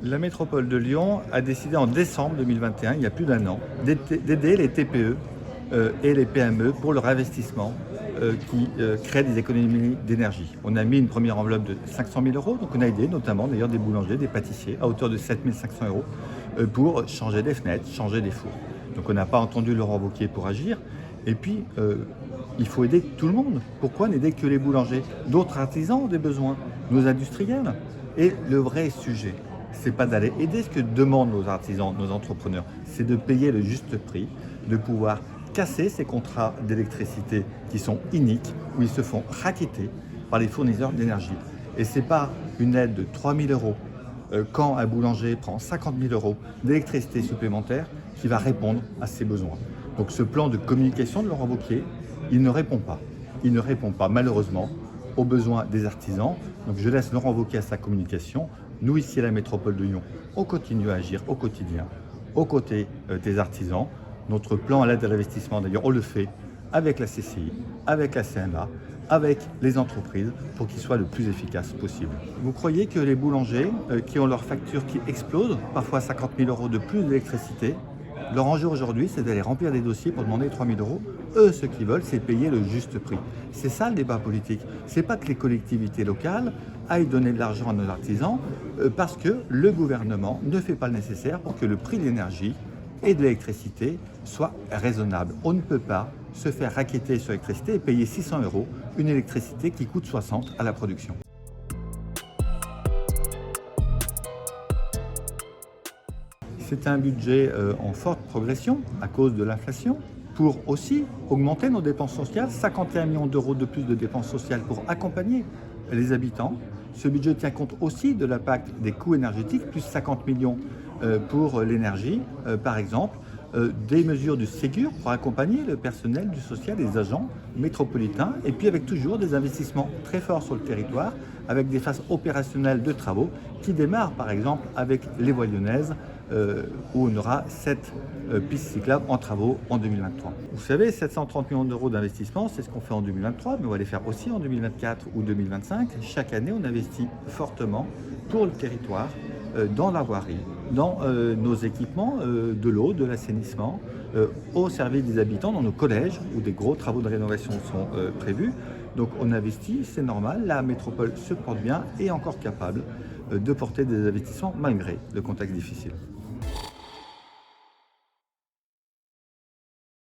La métropole de Lyon a décidé en décembre 2021, il y a plus d'un an, d'aider les TPE et les PME pour leur investissement qui crée des économies d'énergie. On a mis une première enveloppe de 500 000 euros, donc on a aidé notamment d'ailleurs des boulangers, des pâtissiers à hauteur de 7 500 euros pour changer des fenêtres, changer des fours. Donc on n'a pas entendu Laurent Wauquiez pour agir. Et puis, il faut aider tout le monde. Pourquoi n'aider que les boulangers? D'autres artisans ont des besoins, nos industriels. Et le vrai sujet, c'est pas d'aller aider ce que demandent nos artisans, nos entrepreneurs, c'est de payer le juste prix, de pouvoir casser ces contrats d'électricité qui sont iniques, où ils se font racketter par les fournisseurs d'énergie. Et c'est pas une aide de 3 000 euros quand un boulanger prend 50 000 euros d'électricité supplémentaire qui va répondre à ses besoins. Donc ce plan de communication de Laurent Wauquiez, il ne répond pas. Il ne répond pas malheureusement aux besoins des artisans. Donc je laisse Laurent Wauquiez à sa communication. Nous ici à la métropole de Lyon, on continue à agir au quotidien, aux côtés des artisans. Notre plan à l'aide à l'investissement d'ailleurs, on le fait avec la CCI, avec la CMA, avec les entreprises pour qu'ils soient le plus efficaces possible. Vous croyez que les boulangers qui ont leurs factures qui explosent, parfois 50 000 euros de plus d'électricité, leur enjeu aujourd'hui, c'est d'aller remplir des dossiers pour demander 3 000 euros. Eux, ce qu'ils veulent, c'est payer le juste prix. C'est ça le débat politique. C'est pas que les collectivités locales aillent donner de l'argent à nos artisans parce que le gouvernement ne fait pas le nécessaire pour que le prix de l'énergie et de l'électricité soit raisonnable. On ne peut pas se faire racketter sur l'électricité et payer 600 euros une électricité qui coûte 60 à la production. C'est un budget en forte progression à cause de l'inflation pour aussi augmenter nos dépenses sociales, 51 millions d'euros de plus de dépenses sociales pour accompagner les habitants. Ce budget tient compte aussi de l'impact des coûts énergétiques, plus 50 millions pour l'énergie, par exemple, des mesures du Ségur pour accompagner le personnel du social, les agents métropolitains, et puis avec toujours des investissements très forts sur le territoire, avec des phases opérationnelles de travaux qui démarrent par exemple avec les voies lyonnaises, où on aura 7 pistes cyclables en travaux en 2023. Vous savez, 730 millions d'euros d'investissement, c'est ce qu'on fait en 2023, mais on va les faire aussi en 2024 ou 2025. Chaque année, on investit fortement pour le territoire, dans la voirie, dans nos équipements de l'eau, de l'assainissement, au service des habitants, dans nos collèges, où des gros travaux de rénovation sont prévus. Donc on investit, c'est normal, la métropole se porte bien et est encore capable de porter des investissements malgré le contexte difficile.